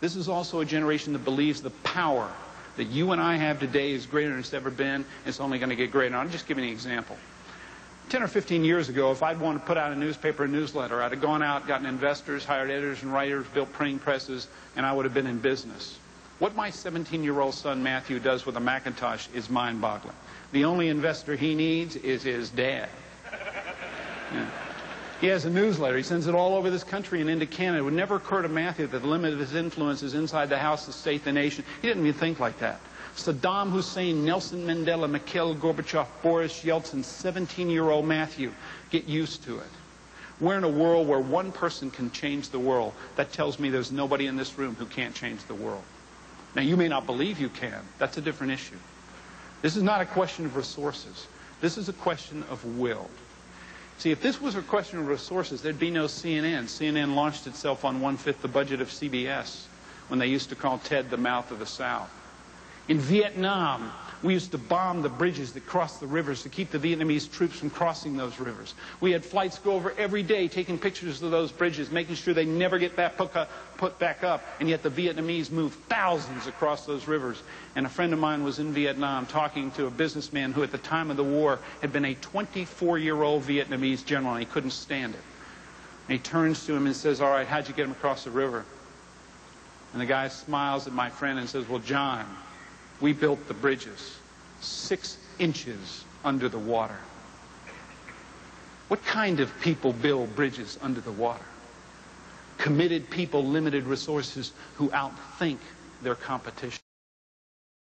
This is also a generation that believes the power that you and I have today is greater than it's ever been. It's only going to get greater. I'll just give you an example. 10 or 15 years ago, if I'd wanted to put out a newspaper, a newsletter, I'd have gone out, gotten investors, hired editors and writers, built printing presses, and I would have been in business. What my 17-year-old son Matthew does with a Macintosh is mind-boggling. The only investor he needs is his dad. Yeah. He has a newsletter. He sends it all over this country and into Canada. It would never occur to Matthew that the limit of his influence is inside the house, the state, the nation. He didn't even think like that. Saddam Hussein, Nelson Mandela, Mikhail Gorbachev, Boris Yeltsin, 17-year-old Matthew. Get used to it. We're in a world where one person can change the world. That tells me there's nobody in this room who can't change the world. Now, you may not believe you can. That's a different issue. This is not a question of resources. This is a question of will. See, if this was a question of resources, there'd be no CNN. CNN launched itself on 1/5 the budget of CBS when they used to call Ted the mouth of the South. In Vietnam, we used to bomb the bridges that crossed the rivers to keep the Vietnamese troops from crossing those rivers. We had flights go over every day taking pictures of those bridges, making sure they never get put back up, and yet the Vietnamese moved thousands across those rivers. And a friend of mine was in Vietnam talking to a businessman who at the time of the war had been a 24-year-old Vietnamese general, and he couldn't stand it. And he turns to him and says, "All right, how'd you get him across the river?" And the guy smiles at my friend and says, "Well, John, we built the bridges 6 inches under the water." What kind of people build bridges under the water? Committed people, limited resources, who outthink their competition.